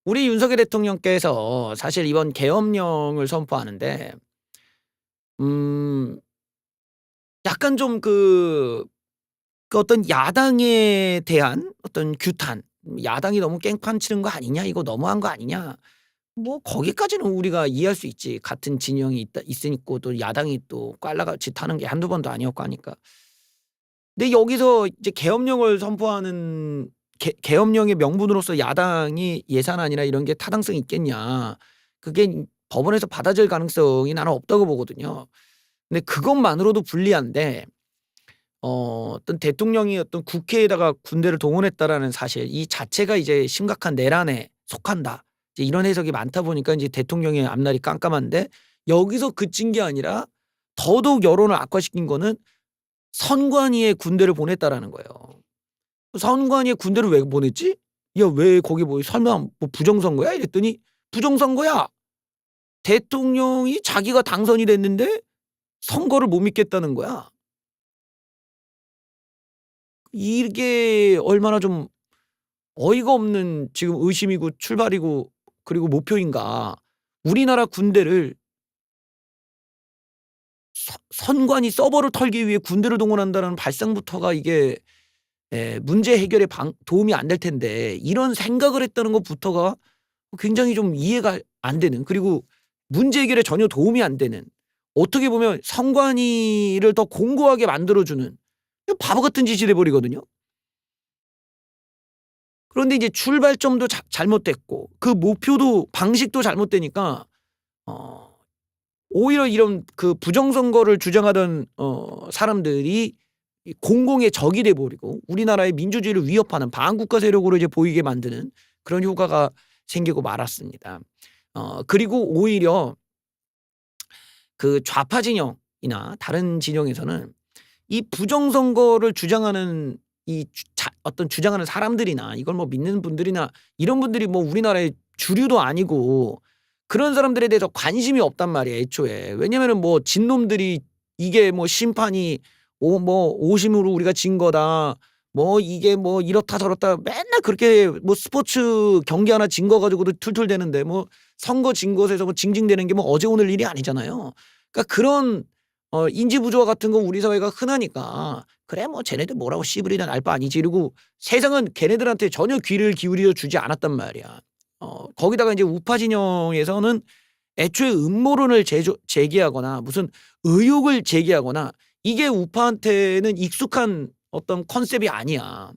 우리 윤석열 대통령께서 사실 이번 계엄령을 선포하는데 음 약간 좀 그 어떤 야당에 대한 어떤 규탄, '야당이 너무 깽판 치는 거 아니냐. 이거 너무한 거 아니냐.' 뭐 거기까지는 우리가 이해할 수 있지. 같은 진영이 있으니까 또 야당이 또 꽐라같이 타는 게 한두 번도 아니었고 하니까. 근데 여기서 이제 계엄령을 선포하는 계엄령의 명분으로서 야당이 예산안이나 이런 게 타당성이 있겠냐. 그게 법원에서 받아들일 가능성이 나는 없다고 보거든요. 근데 그것만으로도 불리한데 어떤 대통령이 어떤 국회에다가 군대를 동원했다라는 사실 이 자체가 이제 심각한 내란에 속한다. 이제 이런 해석이 많다 보니까 이제 대통령의 앞날이 깜깜한데 여기서 그친 게 아니라 더더욱 여론을 악화시킨 거는 선관위에 군대를 보냈다라는 거예요. 선관위에 군대를 왜 보냈지? "야 왜 거기 뭐 설마 뭐 부정선거야?" 이랬더니 "부정선거야." 대통령이 자기가 당선이 됐는데 선거를 못 믿겠다는 거야. 이게 얼마나 좀 어이가 없는 지금 의심이고 출발이고 그리고 목표인가. 우리나라 군대를 선관위 서버를 털기 위해 군대를 동원한다는 발상부터가 이게 문제 해결에 도움이 안 될 텐데 이런 생각을 했다는 것부터가 굉장히 좀 이해가 안 되는, 그리고 문제 해결에 전혀 도움이 안 되는, 어떻게 보면 선관위를 더 공고하게 만들어 주는 바보 같은 짓이 돼 버리거든요. 그런데 이제 출발점도 잘못됐고 그 목표도 방식도 잘못되니까 어 오히려 이런 그 부정선거를 주장하던 사람들이 이 공공의 적이 돼 버리고 우리나라의 민주주의를 위협하는 반국가 세력으로 이제 보이게 만드는 그런 효과가 생기고 말았습니다. 그리고 오히려 그 좌파 진영이나 다른 진영에서는 이 부정선거를 주장하는 어떤 주장하는 사람들이나 이걸 뭐 믿는 분들이나 이런 분들이 뭐 우리나라의 주류도 아니고 그런 사람들에 대해서 관심이 없단 말이에요, 애초에. 왜냐면은 뭐 진놈들이 이게 뭐 심판이 뭐 오심으로 우리가 진 거다. 뭐 이게 뭐 이렇다 저렇다 맨날 그렇게 뭐 스포츠 경기 하나 진 거 가지고도 툴툴대는데 뭐 선거 진 것에서 뭐 징징대는 게 뭐 어제 오늘 일이 아니잖아요. 그러니까 그런 인지 부조화 같은 건 우리 사회가 흔하니까 '그래 뭐 쟤네들 뭐라고 씨부리나 날 바 아니지.' 이러고 세상은 걔네들한테 전혀 귀를 기울여 주지 않았단 말이야. 거기다가 인제 우파 진영에서는 애초에 음모론을 제기하거나 무슨 의혹을 제기하거나 이게 우파한테는 익숙한 어떤 컨셉이 아니야.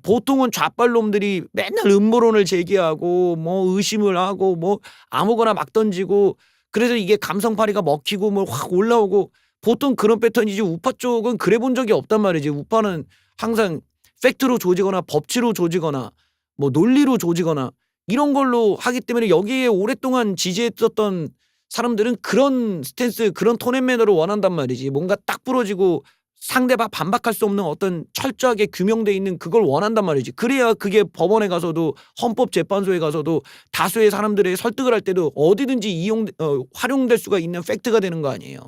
보통은 좌빨놈들이 맨날 음모론을 제기하고 뭐 의심을 하고 뭐 아무거나 막 던지고 그래서 이게 감성파리가 먹히고 뭐 확 올라오고 보통 그런 패턴이지, 우파 쪽은 그래 본 적이 없단 말이지. 우파는 항상 팩트로 조지거나 법치로 조지거나 뭐 논리로 조지거나 이런 걸로 하기 때문에 여기에 오랫동안 지지했었던 사람들은 그런 스탠스, 그런 톤 앤 매너를 원한단 말이지. 뭔가 딱 부러지고 상대방 반박할 수 없는 어떤 철저하게 규명돼 있는 그걸 원한단 말이지. 그래야 그게 법원에 가서도 헌법재판소에 가서도 다수의 사람들의 설득을 할 때도 어디든지 활용될 수가 있는 팩트가 되는 거 아니에요.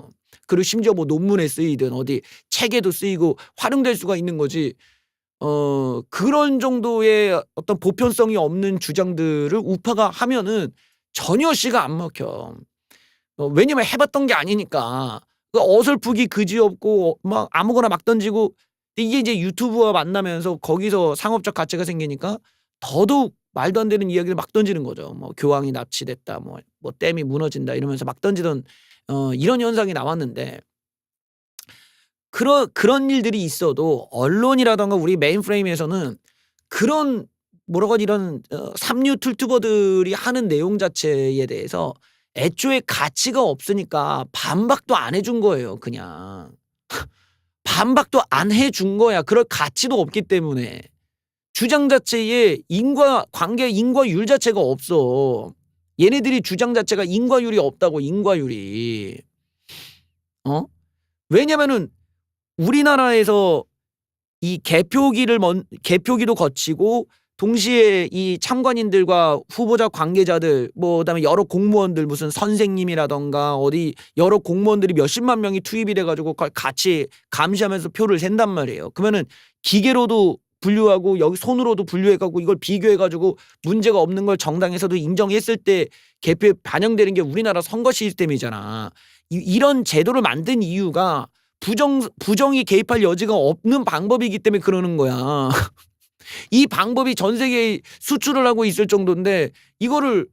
그리고 심지어 뭐 논문에 쓰이든 어디 책에도 쓰이고 활용될 수가 있는 거지. 그런 정도의 어떤 보편성이 없는 주장들을 우파가 하면은 전혀 씨가 안 먹혀. 왜냐면 해 봤던 게 아니니까. 그 어설프기 그지없고 막 아무거나 막 던지고, 이게 이제 유튜브와 만나면서 거기서 상업적 가치가 생기니까 더더욱 말도 안 되는 이야기를 막 던지는 거죠. 뭐 교황이 납치됐다, 뭐 댐이 무너진다 이러면서 막 던지던 이런 현상이 나왔는데, 그런 일들이 있어도 언론이라든가 우리 메인프레임에서는 그런 뭐라고 하지, 이런 삼류 툴투버들이 하는 내용 자체에 대해서 애초에 가치가 없으니까 반박도 안 해준 거예요 그냥. 반박도 안 해준 거야. 그럴 가치도 없기 때문에. 주장 자체에 인과율 자체가 없어. 얘네들이 주장 자체가 인과율이 없다고, 인과율이. 어? 왜냐면은 우리나라에서 이 개표기도 거치고 동시에 이 참관인들과 후보자 관계자들 뭐 그다음에 여러 공무원들, 무슨 선생님이라든가 어디 여러 공무원들이 몇십만 명이 투입이 돼 가지고 그걸 같이 감시하면서 표를 샌단 말이에요. 그러면은 기계로도 분류하고 여기 손으로도 분류해가지고 이걸 비교해가지고 문제가 없는 걸 정당에서도 인정했을 때 개표에 반영되는 게 우리나라 선거 시스템이잖아. 이런 제도를 만든 이유가 부정이 개입할 여지가 없는 방법이기 때문에 그러는 거야. 이 방법이 전 세계에 수출을 하고 있을 정도인데 이거를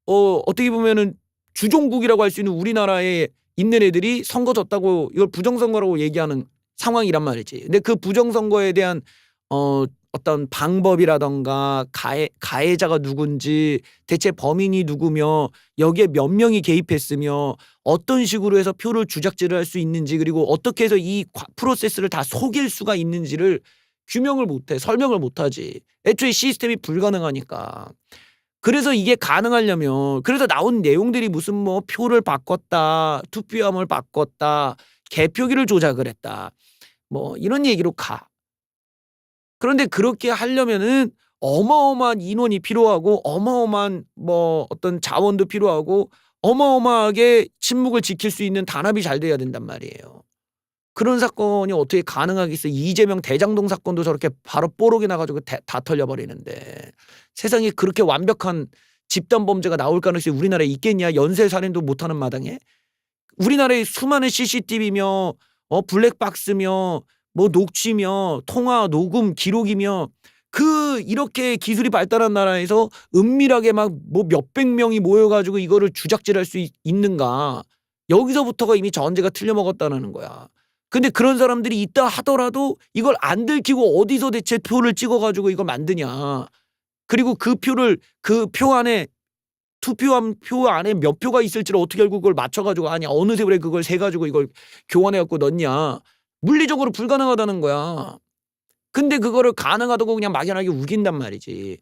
어떻게 보면은 주종국이라고 할 수 있는 우리나라에 있는 애들이 선거 졌다고 이걸 부정선거라고 얘기하는 상황이란 말이지. 근데 그 부정선거에 대한 어떤 방법이라던가 가해자가 누군지 대체 범인이 누구며 여기에 몇 명이 개입했으며 어떤 식으로 해서 표를 주작질을 할 수 있는지 그리고 어떻게 해서 이 프로세스를 다 속일 수가 있는지를 규명을 못해. 설명을 못하지. 애초에 시스템이 불가능하니까. 그래서 이게 가능하려면 그래서 나온 내용들이 무슨 뭐 표를 바꿨다. 투표함을 바꿨다. 개표기를 조작을 했다. 뭐 이런 얘기로 가. 그런데 그렇게 하려면은 어마어마한 인원이 필요하고 어마어마한 뭐 어떤 자원도 필요하고 어마어마하게 침묵을 지킬 수 있는 단합이 잘 돼야 된단 말이에요. 그런 사건이 어떻게 가능하겠어. 이재명 대장동 사건도 저렇게 바로 뽀록이 나가지고 다 털려버리는데 세상에 그렇게 완벽한 집단 범죄가 나올 가능성이 우리나라에 있겠냐. 연쇄살인도 못하는 마당에. 우리나라에 수많은 CCTV며 블랙박스며 뭐 녹취며 통화 녹음 기록이며 이렇게 기술이 발달한 나라에서 은밀하게 막 뭐 몇백 명이 모여가지고 이거를 주작질할 수 있는가. 여기서부터가 이미 전제가 틀려먹었다는 거야. 근데 그런 사람들이 있다 하더라도 이걸 안 들키고 어디서 대체 표를 찍어가지고 이걸 만드냐. 그리고 그 표 안에 투표한 표 안에 몇 표가 있을지를 어떻게 알고 그걸 맞춰가지고 아니 어느 세월에 그걸 세가지고 이걸 교환해갖고 넣냐. 물리적으로 불가능하다는 거야. 근데 그거를 가능하다고 그냥 막연하게 우긴단 말이지.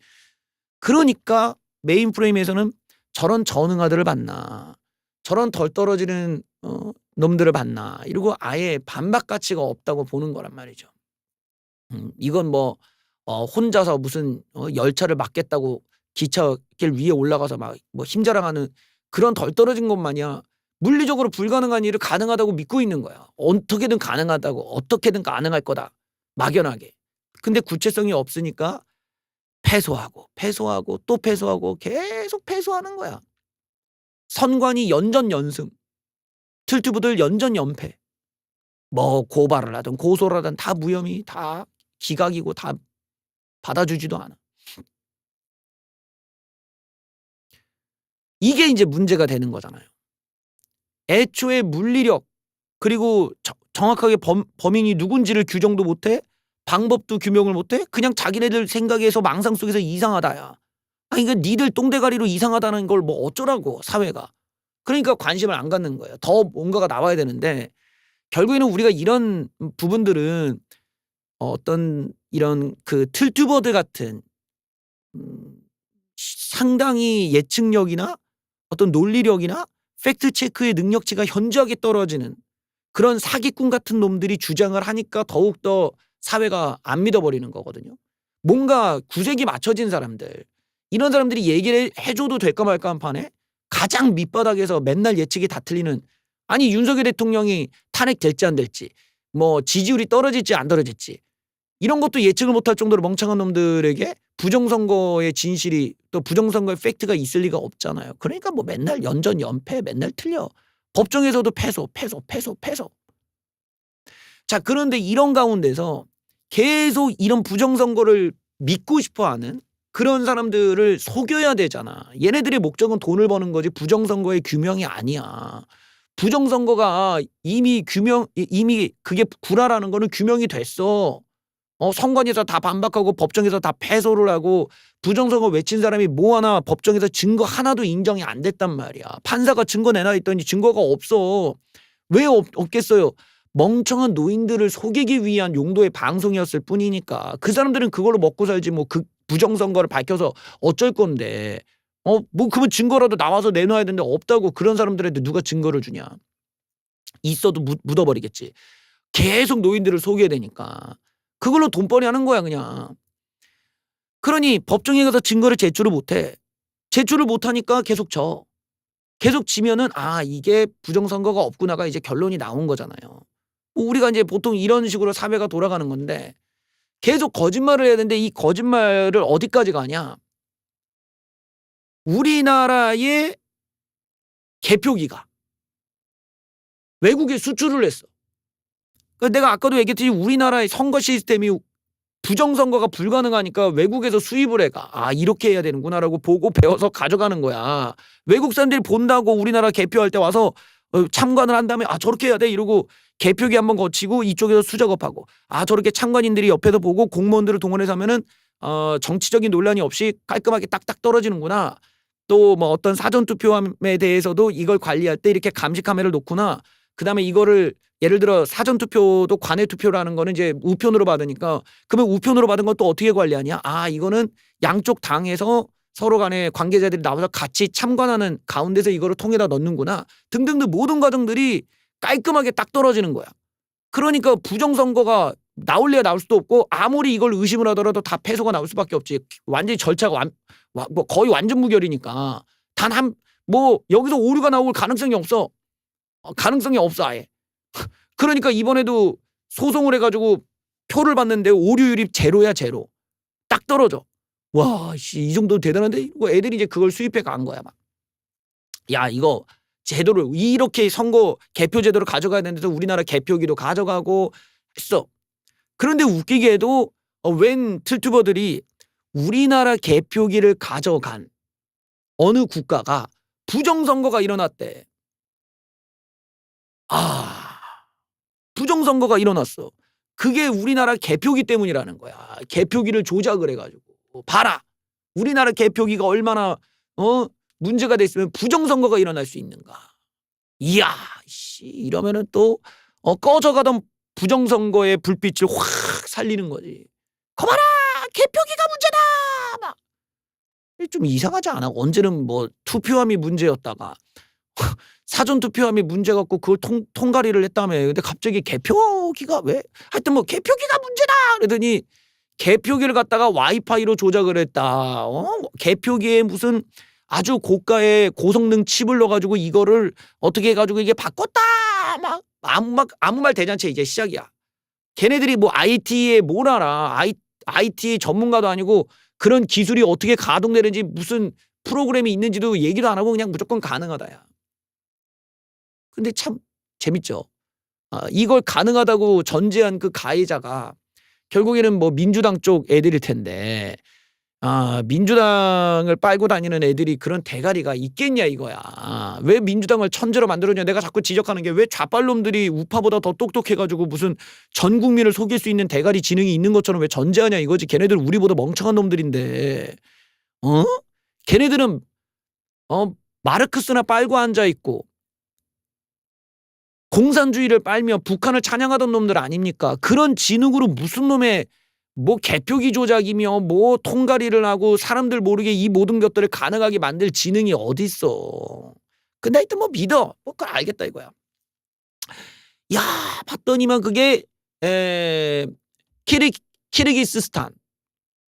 그러니까 메인 프레임에서는 저런 전응아들을 봤나. 저런 덜 떨어지는 놈들을 봤나. 이러고 아예 반박 가치가 없다고 보는 거란 말이죠. 이건 뭐 혼자서 무슨 열차를 막겠다고 기차길 위에 올라가서 막 뭐 힘자랑하는 그런 덜 떨어진 것 마냥 물리적으로 불가능한 일을 가능하다고 믿고 있는 거야. 어떻게든 가능하다고 어떻게든 가능할 거다. 막연하게. 근데 구체성이 없으니까 패소하고 또 패소하고 계속 패소하는 거야. 선관위 연전연승. 틀튜브들 연전연패. 뭐 고발을 하든 고소를 하든 다 무혐의 다 기각이고 다 받아주지도 않아. 이게 이제 문제가 되는 거잖아요. 애초에 물리력 그리고 정확하게 범인이 누군지를 규정도 못해 방법도 규명을 못해 그냥 자기네들 생각에서 망상 속에서 이상하다야. 아니 그러니까 니들 똥대가리로 이상하다는 걸 뭐 어쩌라고 사회가. 그러니까 관심을 안 갖는 거예요. 더 뭔가가 나와야 되는데 결국에는 우리가 이런 부분들은 어떤 이런 그 틀튜버들 같은 상당히 예측력이나 어떤 논리력이나 팩트 체크의 능력치가 현저하게 떨어지는 그런 사기꾼 같은 놈들이 주장을 하니까 더욱더 사회가 안 믿어버리는 거거든요. 뭔가 구색이 맞춰진 사람들 이런 사람들이 얘기를 해줘도 될까 말까 한 판에 가장 밑바닥에서 맨날 예측이 다 틀리는 아니 윤석열 대통령이 탄핵될지 안 될지 뭐 지지율이 떨어질지 안 떨어질지 이런 것도 예측을 못할 정도로 멍청한 놈들에게 부정선거의 진실이 또 부정선거의 팩트가 있을 리가 없잖아요. 그러니까 뭐 맨날 연전연패 맨날 틀려. 법정에서도 패소. 자 그런데 이런 가운데서 계속 이런 부정선거를 믿고 싶어하는 그런 사람들을 속여야 되잖아. 얘네들의 목적은 돈을 버는 거지 부정선거의 규명이 아니야. 부정선거가 이미 그게 구라라는 거는 규명이 됐어. 선관위에서 다 반박하고 법정에서 다 패소를 하고 부정선거 외친 사람이 뭐 하나 법정에서 증거 하나도 인정이 안 됐단 말이야. 판사가 증거 내놔 했더니 증거가 없어. 왜 없겠어요? 멍청한 노인들을 속이기 위한 용도의 방송이었을 뿐이니까 그 사람들은 그걸로 먹고 살지 뭐 그 부정선거를 밝혀서 어쩔 건데 뭐 그러면 증거라도 나와서 내놔야 되는데 없다고 그런 사람들한테 누가 증거를 주냐. 있어도 묻어버리겠지. 계속 노인들을 속여야 되니까 그걸로 돈벌이 하는 거야 그냥. 그러니 법정에 가서 증거를 제출을 못해. 제출을 못하니까 계속 져. 계속 지면은 이게 부정선거가 없구나가 이제 결론이 나온 거잖아요. 우리가 이제 보통 이런 식으로 사회가 돌아가는 건데 계속 거짓말을 해야 되는데 이 거짓말을 어디까지 가냐. 우리나라의 개표기가 외국에 수출을 했어. 그러니까 내가 아까도 얘기했듯이 우리나라의 선거 시스템이 부정선거가 불가능하니까 외국에서 수입을 해가. 아, 이렇게 해야 되는구나라고 보고 배워서 가져가는 거야. 외국 사람들이 본다고 우리나라 개표할 때 와서 참관을 한 다음에 아, 저렇게 해야 돼 이러고 개표기 한번 거치고 이쪽에서 수작업하고 아, 저렇게 참관인들이 옆에서 보고 공무원들을 동원해서 하면은 정치적인 논란이 없이 깔끔하게 딱딱 떨어지는구나. 또 뭐 어떤 사전투표함에 대해서도 이걸 관리할 때 이렇게 감시 카메라를 놓구나. 그다음에 이거를 예를 들어 사전투표도 관외투표라는 거는 이제 우편으로 받으니까 그러면 우편으로 받은 건 또 어떻게 관리하냐? 아, 이거는 양쪽 당에서 서로 간에 관계자들이 나와서 같이 참관하는 가운데서 이거를 통에다 넣는구나. 등등등 모든 과정들이 깔끔하게 딱 떨어지는 거야. 그러니까 부정선거가 나올래야 나올 수도 없고 아무리 이걸 의심을 하더라도 다 패소가 나올 수밖에 없지. 완전히 절차가 뭐 거의 완전 무결이니까 단 뭐 여기서 오류가 나올 가능성이 없어. 가능성이 없어 아예. 그러니까 이번에도 소송을 해가지고 표를 받는데 오류율이 제로야 제로. 딱 떨어져. 와, 씨, 이 정도 대단한데 애들이 이제 그걸 수입해 간 거야 막. 야, 이거 제도를 이렇게 선거 개표 제도를 가져가야 되는데도 우리나라 개표기도 가져가고 했어. 그런데 웃기게도 웬 틀튜버들이 우리나라 개표기를 가져간 어느 국가가 부정선거가 일어났대. 아, 부정선거가 일어났어. 그게 우리나라 개표기 때문이라는 거야. 개표기를 조작을 해가지고. 봐라. 우리나라 개표기가 얼마나 문제가 됐으면 부정선거가 일어날 수 있는가. 이야, 씨, 이러면은 또 꺼져가던 부정선거의 불빛을 확 살리는 거지. 거봐라, 개표기가 문제다. 막. 좀 이상하지 않아? 언제는 뭐 투표함이 문제였다가 사전투표함이 문제 갖고 그걸 통과리를 했다며. 근데 갑자기 개표기가 왜? 하여튼 뭐 개표기가 문제다. 그러더니 개표기를 갖다가 와이파이로 조작을 했다. 개표기에 무슨 아주 고가의 고성능 칩을 넣어가지고 이거를 어떻게 해가지고 이게 바꿨다. 막 아무 말 대잔치 이제 시작이야. 걔네들이 뭐 IT에 뭘 알아. IT 전문가도 아니고 그런 기술이 어떻게 가동되는지 무슨 프로그램이 있는지도 얘기도 안 하고 그냥 무조건 가능하다. 야. 근데 참 재밌죠. 이걸 가능하다고 전제한 그 가해자가 결국에는 뭐 민주당 쪽 애들일 텐데 민주당을 빨고 다니는 애들이 그런 대가리가 있겠냐 이거야. 왜 민주당을 천재로 만들었냐. 내가 자꾸 지적하는 게 왜 좌빨놈들이 우파보다 더 똑똑해가지고 무슨 전 국민을 속일 수 있는 대가리 지능이 있는 것처럼 왜 전제하냐 이거지. 걔네들 우리보다 멍청한 놈들인데 걔네들은 마르크스나 빨고 앉아있고 공산주의를 빨며 북한을 찬양하던 놈들 아닙니까? 그런 진흙으로 무슨 놈의 뭐 개표기 조작이며 뭐 통가리를 하고 사람들 모르게 이 모든 것들을 가능하게 만들 지능이 어딨어. 근데 하여튼 뭐 믿어. 뭐 그걸 알겠다 이거야. 야, 봤더니만 그게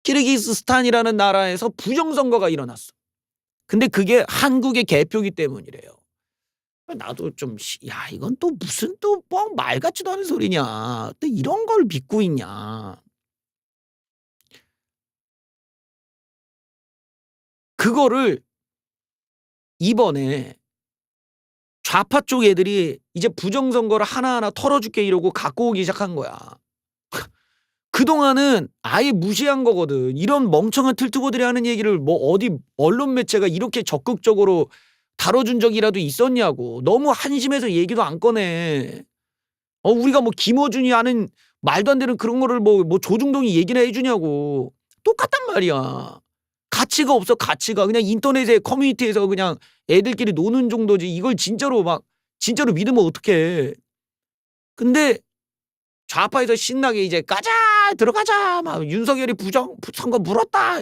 키르기스스탄이라는 나라에서 부정선거가 일어났어. 근데 그게 한국의 개표기 때문이래요. 나도 좀 야, 이건 또 무슨 또 뭐 말 같지도 않은 소리냐. 또 이런 걸 믿고 있냐. 그거를 이번에 좌파 쪽 애들이 이제 부정선거를 하나하나 털어줄게 이러고 갖고 오기 시작한 거야. 그동안은 아예 무시한 거거든. 이런 멍청한 틀트보들이 하는 얘기를 뭐 어디 언론 매체가 이렇게 적극적으로 다뤄준 적이라도 있었냐고. 너무 한심해서 얘기도 안 꺼내. 우리가 뭐 김어준이 하는 말도 안 되는 그런 거를 뭐 조중동이 얘기나 해주냐고. 똑같단 말이야. 가치가 없어. 가치가 그냥 인터넷에 커뮤니티에서 그냥 애들끼리 노는 정도지. 이걸 진짜로 믿으면 어떡해. 근데 좌파에서 신나게 이제 가자 들어가자 막 윤석열이 부정선거 물었다.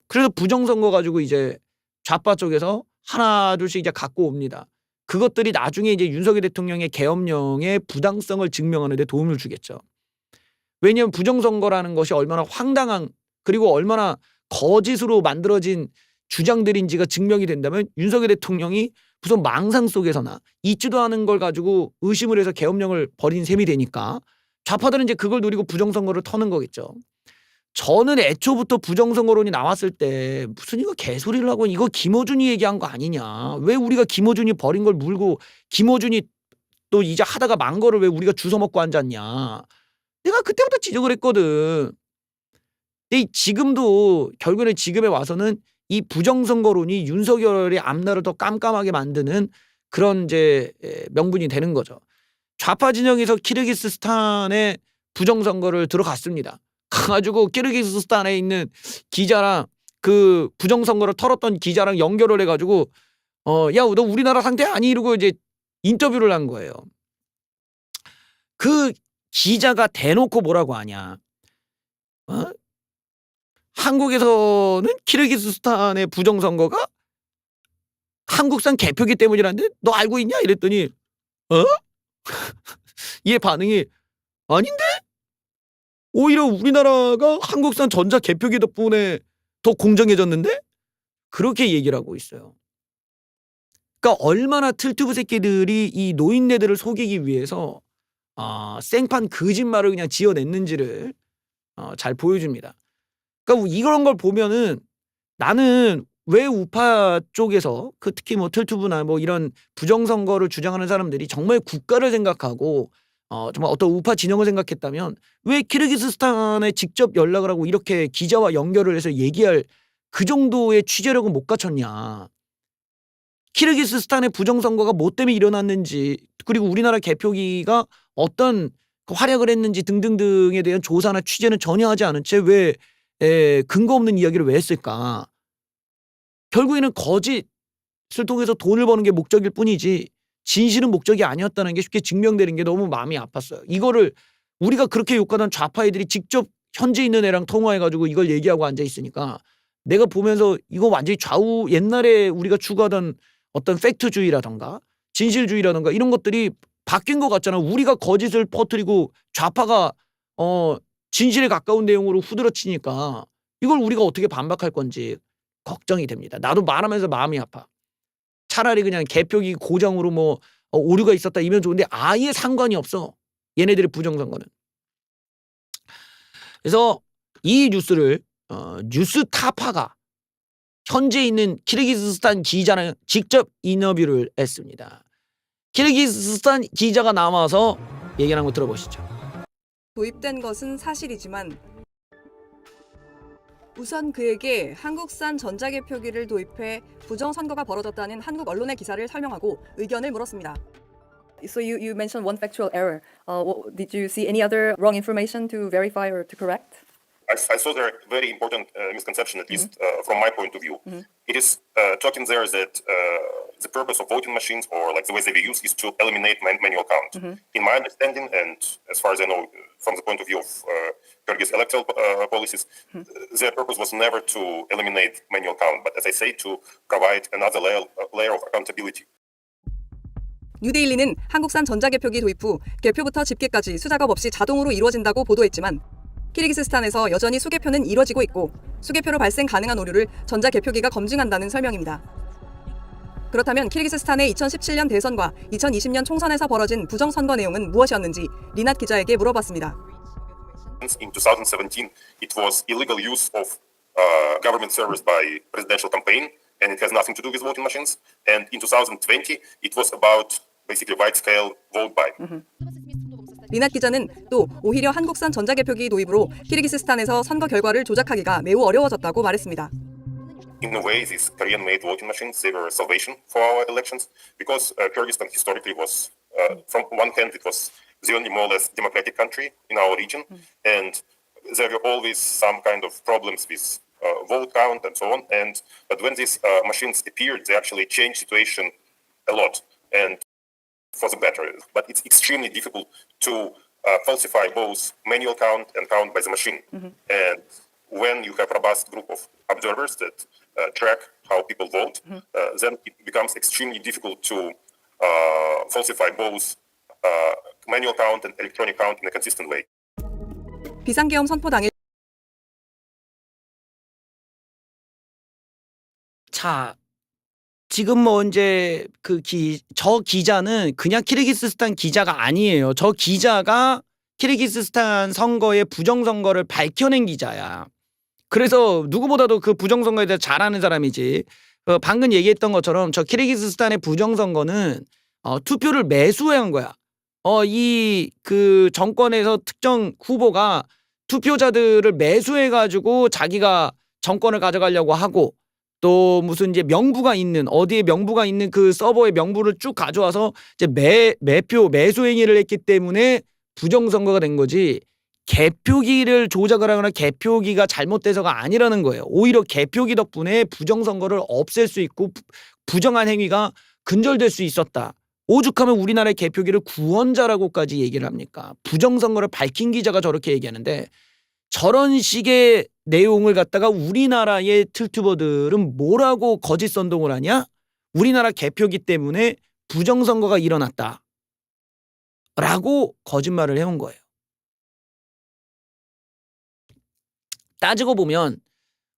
그래서 부정선거 가지고 이제 좌파 쪽에서 하나 둘씩 이제 갖고 옵니다. 그것들이 나중에 이제 윤석열 대통령의 계엄령의 부당성을 증명하는 데 도움을 주겠죠. 왜냐하면 부정선거라는 것이 얼마나 황당한 그리고 얼마나 거짓으로 만들어진 주장들인지가 증명이 된다면 윤석열 대통령이 무슨 망상 속에서나 있지도 않은 걸 가지고 의심을 해서 계엄령을 벌인 셈이 되니까 좌파들은 이제 그걸 노리고 부정선거를 터는 거겠죠. 저는 애초부터 부정선거론이 나왔을 때 무슨 이거 개소리를 하고 이거 김어준이 얘기한 거 아니냐. 왜 우리가 김어준이 버린 걸 물고 김어준이 또 이제 하다가 만 거를 왜 우리가 주워 먹고 앉았냐. 내가 그때부터 지적을 했거든. 근데 지금도 결국에는 지금에 와서는 이 부정선거론이 윤석열의 앞날을 더 깜깜하게 만드는 그런 이제 명분이 되는 거죠. 좌파 진영에서 키르기스스탄에 부정선거를 들어갔습니다. 가가지고 키르기스스탄에 있는 기자랑 그 부정선거를 털었던 기자랑 연결을 해가지고 야, 너 우리나라 상태 아니? 이러고 이제 인터뷰를 한 거예요. 그 기자가 대놓고 뭐라고 하냐. 한국에서는 키르기스스탄의 부정선거가 한국산 개표기 때문이라는데 너 알고 있냐? 이랬더니 얘 반응이 아닌데? 오히려 우리나라가 한국산 전자 개표기 덕분에 더 공정해졌는데? 그렇게 얘기를 하고 있어요. 그러니까 얼마나 틀튜브 새끼들이 이 노인네들을 속이기 위해서 생판 거짓말을 그냥 지어냈는지를 잘 보여줍니다. 그러니까 이런 걸 보면은 나는 왜 우파 쪽에서 그 특히 뭐 틀튜브나 뭐 이런 부정선거를 주장하는 사람들이 정말 국가를 생각하고 정말 어떤 우파 진영을 생각했다면 왜 키르기스스탄에 직접 연락을 하고 이렇게 기자와 연결을 해서 얘기할 그 정도의 취재력은 못 갖췄냐. 키르기스스탄의 부정선거가 뭐 때문에 일어났는지 그리고 우리나라 개표기가 어떤 활약을 했는지 등등등에 대한 조사나 취재는 전혀 하지 않은 채 왜 근거 없는 이야기를 왜 했을까. 결국에는 거짓을 통해서 돈을 버는 게 목적일 뿐이지 진실은 목적이 아니었다는 게 쉽게 증명되는 게 너무 마음이 아팠어요. 이거를 우리가 그렇게 욕하던 좌파 애들이 직접 현재 있는 애랑 통화해가지고 이걸 얘기하고 앉아있으니까 내가 보면서 이거 완전히 좌우 옛날에 우리가 추구하던 어떤 팩트주의라던가 진실주의라던가 이런 것들이 바뀐 것 같잖아. 우리가 거짓을 퍼뜨리고 좌파가 진실에 가까운 내용으로 후드러치니까 이걸 우리가 어떻게 반박할 건지 걱정이 됩니다. 나도 말하면서 마음이 아파. 차라리 그냥 개표기 고정으로 뭐 오류가 있었다 이면 좋은데 아예 상관이 없어. 얘네들의 부정선거는. 그래서 이 뉴스를 뉴스타파가 현재 있는 키르기스스탄 기자랑 직접 인터뷰를 했습니다. 키르기스스탄 기자가 나와서 얘기하는 거 들어보시죠. 도입된 것은 사실이지만 우선 그에게 한국산 전자개표기를 도입해 부정선거가 벌어졌다는 한국 언론의 기사를 설명하고 의견을 물었습니다. So you mentioned one factual error. Did you see any other wrong information to verify or to correct? I saw there a very important misconception, at least from my point of view. It is talking there that the purpose of voting machines or like the way they be used is to eliminate manual count. In my understanding, and as far as I know from the point of view of Kyrgyz electoral policies, their purpose was never to eliminate manual count, but as I say, to provide another layer of accountability. 뉴데일리는 한국산 전자개표기 도입 후 개표부터 집계까지 수작업 없이 자동으로 이루어진다고 보도했지만 키르기스스탄에서 여전히 수개표는 이뤄지고 있고 수개표로 발생 가능한 오류를 전자개표기가 검증한다는 설명입니다. 그렇다면 키르기스스탄의 2017년 대선과 2020년 총선에서 벌어진 부정선거 내용은 무엇이었는지 리낫 기자에게 물어봤습니다. In 2017, it was illegal use of government servers by presidential campaign, and it has nothing to do with voting machines. And in 2020, it was about basically wide-scale vote buying. 리낫 기자는 또 오히려 한국산 전자개표기 도입으로 키르기스스탄에서 선거 결과를 조작하기가 매우 어려워졌다고 말했습니다. In a way, these Korean-made voting machines, they were salvation for our elections because Kyrgyzstan historically was, from one hand, it was the only more or less democratic country in our region, and there were always some kind of problems with vote count and so on. But when these machines appeared, they actually changed situation a lot and for the better. But it's extremely difficult to falsify both manual count and count by the machine. And when you have a robust group of observers that track how people vote, then it becomes extremely difficult to falsify both manual count and electronic count in a consistent way. 비상계엄 선포 당일 자, 지금 뭐 이제 저 기자는 그냥 키르기스스탄 기자가 아니에요. 저 기자가 키르기스스탄 선거의 부정선거를 밝혀낸 기자야. 그래서 누구보다도 그 부정선거에 대해서 잘 아는 사람이지. 방금 얘기했던 것처럼 저 키르기스스탄의 부정선거는 투표를 매수한 거야. 이 그 정권에서 특정 후보가 투표자들을 매수해가지고 자기가 정권을 가져가려고 하고 또 무슨 이제 명부가 있는 어디에 명부가 있는 그 서버의 명부를 쭉 가져와서 이제 매표 매수 행위를 했기 때문에 부정선거가 된 거지. 개표기를 조작을 하거나 개표기가 잘못돼서가 아니라는 거예요. 오히려 개표기 덕분에 부정선거를 없앨 수 있고 부정한 행위가 근절될 수 있었다. 오죽하면 우리나라의 개표기를 구원자라고까지 얘기를 합니까? 부정선거를 밝힌 기자가 저렇게 얘기하는데 저런 식의 내용을 갖다가 우리나라의 틀튜버들은 뭐라고 거짓 선동을 하냐? 우리나라 개표기 때문에 부정선거가 일어났다. 라고 거짓말을 해온 거예요. 따지고 보면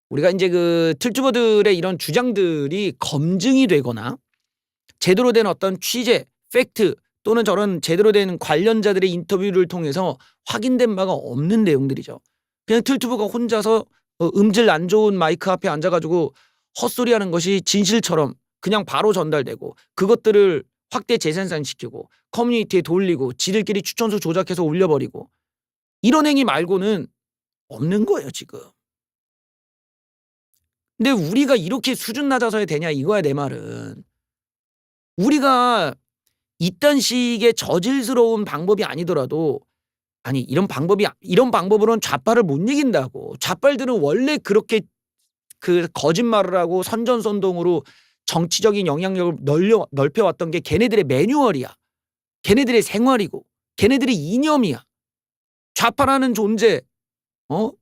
우리가 이제 그 틀튜버들의 이런 주장들이 검증이 되거나 제대로 된 어떤 취재, 팩트 또는 저런 제대로 된 관련자들의 인터뷰를 통해서 확인된 바가 없는 내용들이죠. 그냥 틀튜버가 혼자서 음질 안 좋은 마이크 앞에 앉아가지고 헛소리하는 것이 진실처럼 그냥 바로 전달되고 그것들을 확대 재생산시키고 커뮤니티에 돌리고 지들끼리 추천수 조작해서 올려버리고 이런 행위 말고는 없는 거예요 지금. 근데 우리가 이렇게 수준 낮아서야 되냐 이거야 내 말은. 우리가 이딴 식의 저질스러운 방법이 아니더라도 아니 이런 방법으로는 좌빨을 못 이긴다고. 좌빨들은 원래 그렇게 그 거짓말을 하고 선전선동으로 정치적인 영향력을 넓혀왔던 게 걔네들의 매뉴얼이야. 걔네들의 생활이고 걔네들의 이념이야. 좌파라는 존재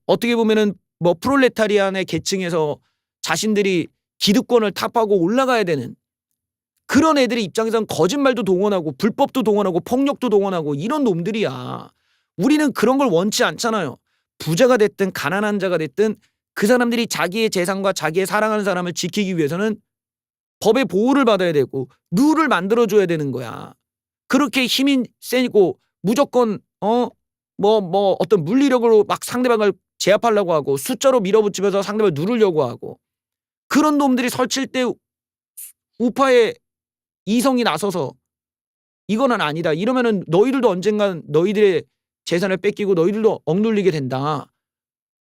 어떻게 보면은 뭐 프롤레타리안의 계층에서 자신들이 기득권을 탑하고 올라가야 되는 그런 애들의 입장에서는 거짓말도 동원하고 불법도 동원하고 폭력도 동원하고 이런 놈들이야. 우리는 그런 걸 원치 않잖아요. 부자가 됐든 가난한 자가 됐든 그 사람들이 자기의 재산과 자기의 사랑하는 사람을 지키기 위해서는 법의 보호를 받아야 되고 룰을 만들어줘야 되는 거야. 그렇게 힘이 세고 무조건 어떤 물리력으로 막 상대방을 제압하려고 하고 숫자로 밀어붙이면서 상대방을 누르려고 하고 그런 놈들이 설칠 때 우파의 이성이 나서서 이거는 아니다. 이러면은 너희들도 언젠간 너희들의 재산을 뺏기고 너희들도 억눌리게 된다.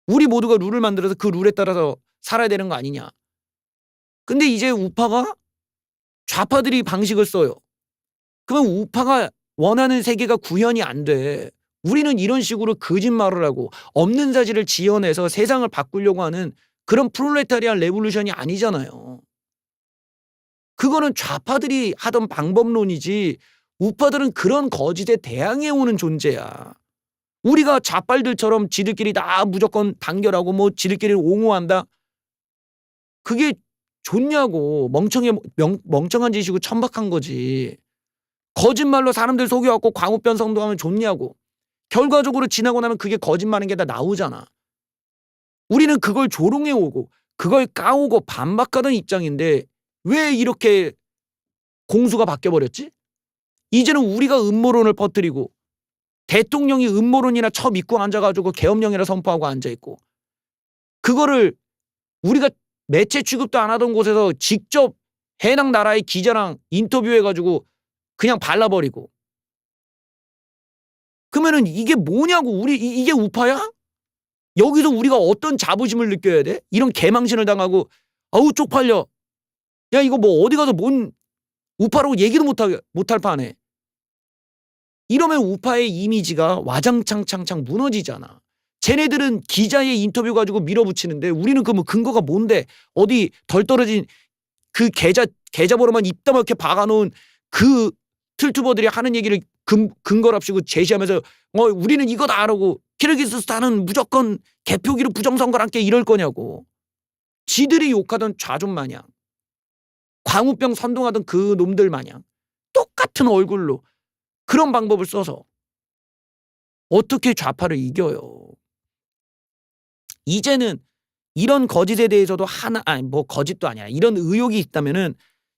우리 모두가 룰을 만들어서 그 룰에 따라서 살아야 되는 거 아니냐. 근데 이제 우파가 좌파들이 방식을 써요. 그러면 우파가 원하는 세계가 구현이 안 돼. 우리는 이런 식으로 거짓말을 하고 없는 사실을 지어내서 세상을 바꾸려고 하는 그런 프롤레타리안 레볼루션이 아니잖아요. 그거는 좌파들이 하던 방법론이지 우파들은 그런 거짓에 대항해오는 존재야. 우리가 좌빨들처럼 지들끼리 다 무조건 단결하고 뭐 지들끼리 옹호한다. 그게 좋냐고. 멍청한 짓이고 천박한 거지. 거짓말로 사람들 속여갖고 광우병성동하면 좋냐고. 결과적으로 지나고 나면 그게 거짓말인 게 다 나오잖아. 우리는 그걸 조롱해오고 그걸 까오고 반박하던 입장인데 왜 이렇게 공수가 바뀌어버렸지? 이제는 우리가 음모론을 퍼뜨리고 대통령이 음모론이나 믿고 앉아가지고 계엄령이라 선포하고 앉아있고 그거를 우리가 매체 취급도 안 하던 곳에서 직접 해당 나라의 기자랑 인터뷰해가지고 그냥 발라버리고 그러면은 이게 뭐냐고. 이게 우파야? 여기서 우리가 어떤 자부심을 느껴야 돼? 이런 개망신을 당하고 아우 쪽팔려. 야 이거 뭐 어디 가서 뭔 우파라고 얘기도 못할 판에. 이러면 우파의 이미지가 와장창창창 무너지잖아. 쟤네들은 기자의 인터뷰 가지고 밀어붙이는데 우리는 그 뭐 근거가 뭔데 어디 덜 떨어진 그 계좌번호만 입다물게 박아놓은 그 틀튜버들이 하는 얘기를 근거랍시고 제시하면서 우리는 이거다 하라고 키르기스스탄은 무조건 개표기로 부정선거를 함께 이럴 거냐고. 지들이 욕하던 좌좀 마냥 광우병 선동하던 그 놈들 마냥 똑같은 얼굴로 그런 방법을 써서 어떻게 좌파를 이겨요. 이제는 이런 거짓에 대해서도 거짓도 아니야. 이런 의혹이 있다면은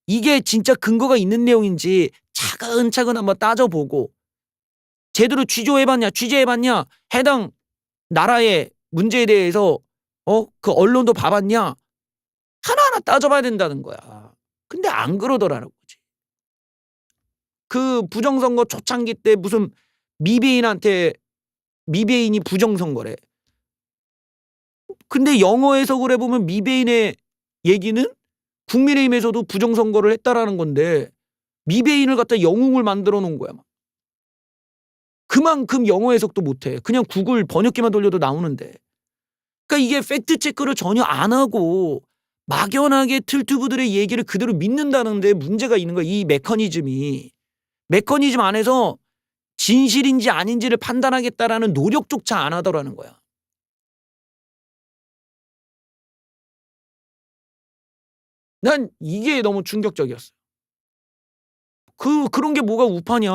이게 진짜 근거가 있는 내용인지 차근차근 한번 따져보고 제대로 취재해봤냐 해당 나라의 문제에 대해서 그 언론도 봐봤냐 하나하나 따져봐야 된다는 거야. 근데 안 그러더라는 거지. 그 부정선거 초창기 때 무슨 미베인이 부정선거래. 근데 영어 해석을 해보면 미베인의 얘기는 국민의힘에서도 부정선거를 했다라는 건데 미베인을 갖다 영웅을 만들어 놓은 거야. 그만큼 영어 해석도 못해. 그냥 구글 번역기만 돌려도 나오는데. 그러니까 이게 팩트 체크를 전혀 안 하고 막연하게 틀튜브들의 얘기를 그대로 믿는다는 데 문제가 있는 거야. 이 메커니즘 안에서 진실인지 아닌지를 판단하겠다라는 노력조차 안 하더라는 거야. 난 이게 너무 충격적이었어. 그런 게 뭐가 우파냐.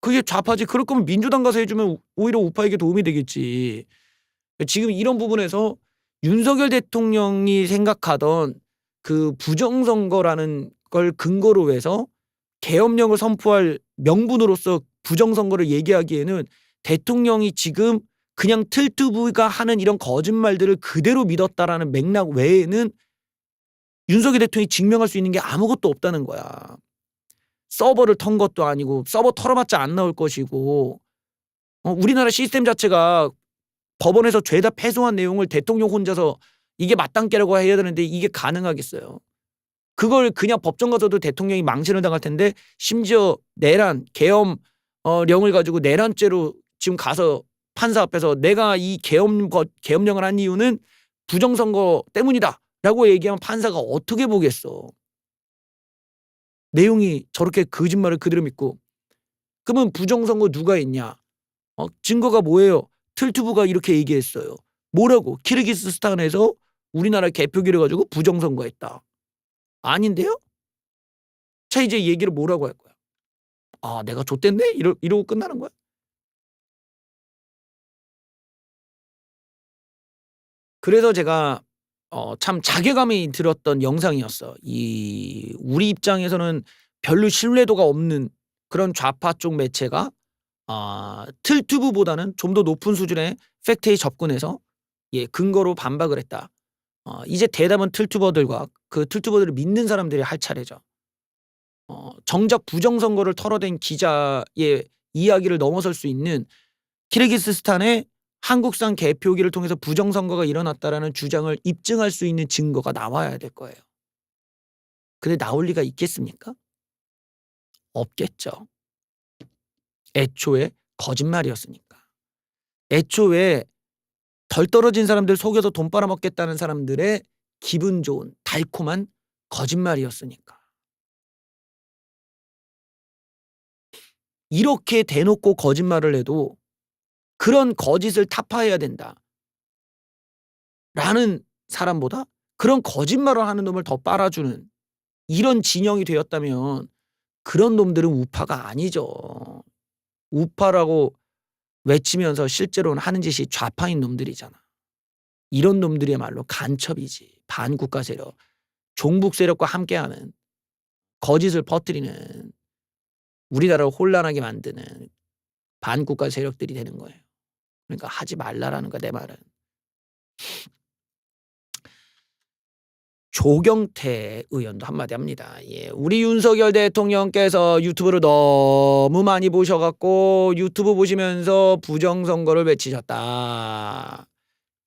그게 좌파지. 그럴 거면 민주당 가서 해주면 오히려 우파에게 도움이 되겠지. 지금 이런 부분에서 윤석열 대통령이 생각하던 그 부정선거라는 걸 근거로 해서 계엄령을 선포할 명분으로서 부정선거를 얘기하기에는 대통령이 지금 그냥 틀튜브가 하는 이런 거짓말들을 그대로 믿었다라는 맥락 외에는 윤석열 대통령이 증명할 수 있는 게 아무것도 없다는 거야. 서버를 턴 것도 아니고 서버 털어봤자 안 나올 것이고 우리나라 시스템 자체가 법원에서 죄다 패소한 내용을 대통령 혼자서 이게 마땅케라고 해야 되는데 이게 가능하겠어요. 그걸 그냥 법정 가서도 대통령이 망신을 당할 텐데 심지어 내란 계엄령을 가지고 내란죄로 지금 가서 판사 앞에서 내가 이 계엄령을 한 이유는 부정선거 때문이다 라고 얘기하면 판사가 어떻게 보겠어. 내용이 저렇게 거짓말을 그대로 믿고. 그러면 부정선거 누가 했냐. 증거가 뭐예요. 틀튜브가 이렇게 얘기했어요. 뭐라고? 키르기스스탄에서 우리나라 개표기를 가지고 부정선거 했다. 아닌데요? 자 이제 얘기를 뭐라고 할 거야. 아 내가 좆됐네? 이러고 끝나는 거야. 그래서 제가 참 자괴감이 들었던 영상이었어. 우리 입장에서는 별로 신뢰도가 없는 그런 좌파 쪽 매체가 틀튜브보다는 좀 더 높은 수준의 팩트에 접근해서 근거로 반박을 했다. 이제 대답은 틀튜버들과 그 틀튜버들을 믿는 사람들이 할 차례죠. 정작 부정선거를 털어댄 기자의 이야기를 넘어설 수 있는 키르기스스탄의 한국산 개표기를 통해서 부정선거가 일어났다라는 주장을 입증할 수 있는 증거가 나와야 될 거예요. 근데 나올 리가 있겠습니까? 없겠죠. 애초에 거짓말이었으니까. 애초에 덜 떨어진 사람들 속여서 돈 빨아먹겠다는 사람들의 기분 좋은 달콤한 거짓말이었으니까. 이렇게 대놓고 거짓말을 해도 그런 거짓을 타파해야 된다. 라는 사람보다 그런 거짓말을 하는 놈을 더 빨아주는 이런 진영이 되었다면 그런 놈들은 우파가 아니죠. 우파라고 외치면서 실제로는 하는 짓이 좌파인 놈들이잖아. 이런 놈들이야말로 간첩이지. 반국가 세력, 종북 세력과 함께하는 거짓을 퍼뜨리는 우리나라를 혼란하게 만드는 반국가 세력들이 되는 거예요. 그러니까 하지 말라라는 거야 내 말은. 조경태 의원도 한마디 합니다. 우리 윤석열 대통령께서 유튜브를 너무 많이 보셔갖고 유튜브 보시면서 부정선거를 외치셨다.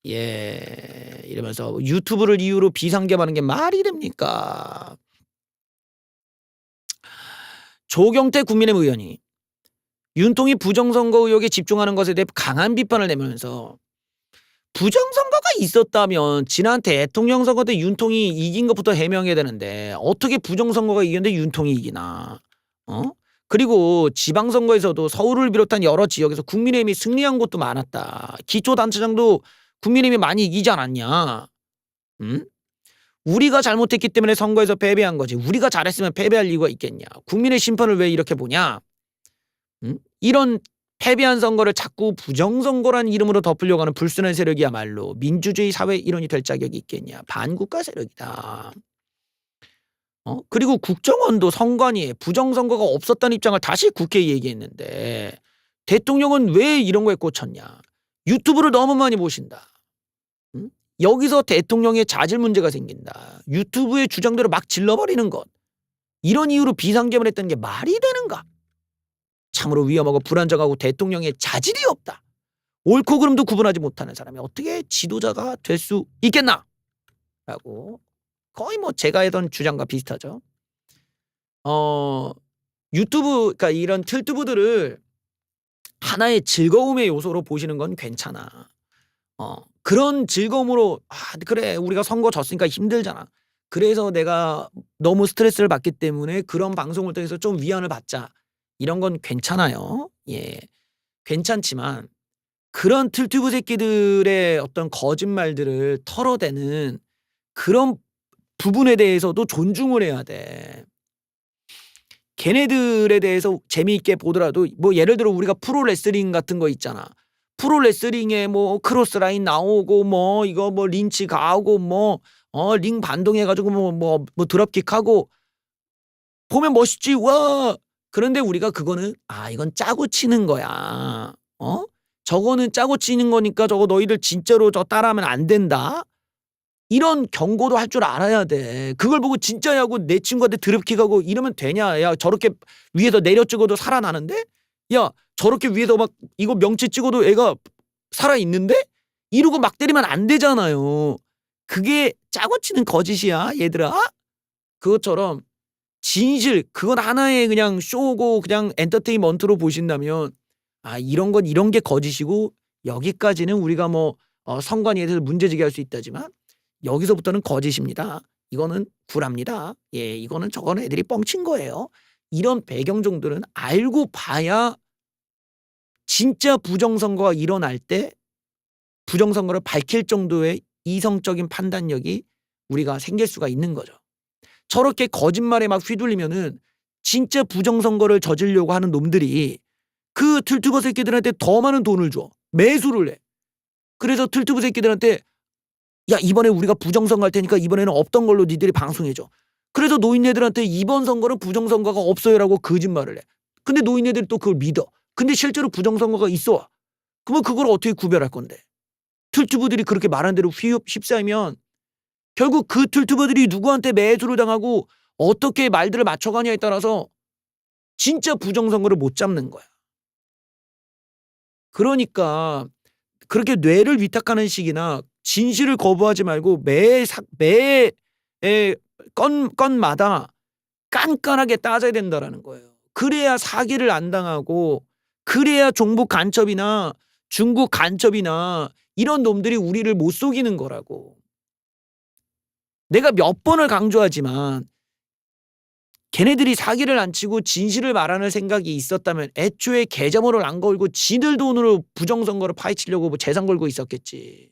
이러면서 유튜브를 이유로 비상겸하는 게 말이 됩니까? 조경태 국민의힘 의원이 윤통이 부정선거 의혹에 집중하는 것에 대해 강한 비판을 내면서 부정선거가 있었다면 지난 대통령 선거 때 윤통이 이긴 것부터 해명해야 되는데 어떻게 부정선거가 이겼는데 윤통이 이기나. 그리고 지방선거에서도 서울을 비롯한 여러 지역에서 국민의힘이 승리한 곳도 많았다. 기초단체장도 국민의힘이 많이 이기지 않았냐. 우리가 잘못했기 때문에 선거에서 패배한 거지. 우리가 잘했으면 패배할 이유가 있겠냐. 국민의 심판을 왜 이렇게 보냐. 이런 패배한 선거를 자꾸 부정선거란 이름으로 덮으려고 하는 불순한 세력이야말로 민주주의 사회 일원이 될 자격이 있겠냐. 반국가 세력이다. 그리고 국정원도 선관위에 부정선거가 없었다는 입장을 다시 국회에 얘기했는데 대통령은 왜 이런 거에 꽂혔냐? 유튜브를 너무 많이 보신다. 응? 여기서 대통령의 자질 문제가 생긴다. 유튜브의 주장대로 막 질러버리는 것. 이런 이유로 비상계엄을 했다는 게 말이 되는가? 참으로 위험하고 불안정하고 대통령의 자질이 없다. 옳고 그름도 구분하지 못하는 사람이 어떻게 지도자가 될 수 있겠나? 라고 거의 뭐 제가 하던 주장과 비슷하죠. 유튜브, 그러니까 이런 틀튜브들을 하나의 즐거움의 요소로 보시는 건 괜찮아. 그런 즐거움으로 그래 우리가 선거 졌으니까 힘들잖아. 그래서 내가 너무 스트레스를 받기 때문에 그런 방송을 통해서 좀 위안을 받자. 이런 건 괜찮아요. 예, 괜찮지만 그런 틀튜브 새끼들의 어떤 거짓말들을 털어대는 그런 부분에 대해서도 존중을 해야 돼. 걔네들에 대해서 재미있게 보더라도 뭐 예를 들어 우리가 프로레슬링 같은 거 있잖아. 프로레슬링에 뭐 크로스라인 나오고 뭐 이거 뭐 린치 가하고 뭐 링 반동해가지고 뭐 드롭킥하고 보면 멋있지 와. 그런데 우리가 그거는 이건 짜고 치는 거야. 저거는 짜고 치는 거니까 저거 너희들 진짜로 저 따라하면 안 된다. 이런 경고도 할 줄 알아야 돼. 그걸 보고 진짜냐고 내 친구한테 드롭킥하고 이러면 되냐. 야 저렇게 위에서 내려 찍어도 살아나는데? 야 저렇게 위에서 막 이거 명치 찍어도 애가 살아있는데? 이러고 막 때리면 안 되잖아요. 그게 짜고 치는 거짓이야 얘들아. 그것처럼 진실 그건 하나의 그냥 쇼고 그냥 엔터테인먼트로 보신다면 이런 건 이런 게 거짓이고 여기까지는 우리가 뭐 선관위에 대해서 문제제기할 수 있다지만 여기서부터는 거짓입니다. 이거는 구랍니다. 예, 이거는 저거는 애들이 뻥친 거예요. 이런 배경 정도는 알고 봐야 진짜 부정선거가 일어날 때 부정선거를 밝힐 정도의 이성적인 판단력이 우리가 생길 수가 있는 거죠. 저렇게 거짓말에 막 휘둘리면은 진짜 부정선거를 저지르려고 하는 놈들이 그 틀튜버 새끼들한테 더 많은 돈을 줘. 매수를 해. 그래서 틀튜브 새끼들한테 야 이번에 우리가 부정선거 할 테니까 이번에는 없던 걸로 니들이 방송해줘. 그래서 노인네들한테 이번 선거는 부정선거가 없어요라고 거짓말을 해. 근데 노인네들이 또 그걸 믿어. 근데 실제로 부정선거가 있어. 그러면 그걸 어떻게 구별할 건데? 틀튜브들이 그렇게 말하는 대로 휩싸이면 결국 그 틀튜버들이 누구한테 매수를 당하고 어떻게 말들을 맞춰가냐에 따라서 진짜 부정선거를 못 잡는 거야. 그러니까 그렇게 뇌를 위탁하는 식이나 진실을 거부하지 말고 매 건마다 깐깐하게 따져야 된다라는 거예요. 그래야 사기를 안 당하고 그래야 종북 간첩이나 중국 간첩이나 이런 놈들이 우리를 못 속이는 거라고. 내가 몇 번을 강조하지만 걔네들이 사기를 안 치고 진실을 말하는 생각이 있었다면 애초에 계좌번호를 안 걸고 지들 돈으로 부정선거를 파헤치려고 뭐 재산 걸고 있었겠지.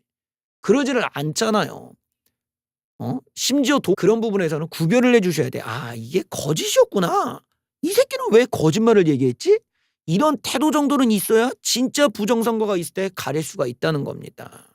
그러지를 않잖아요. 심지어 그런 부분에서는 구별을 해주셔야 돼. 이게 거짓이었구나. 이 새끼는 왜 거짓말을 얘기했지? 이런 태도 정도는 있어야 진짜 부정선거가 있을 때 가릴 수가 있다는 겁니다.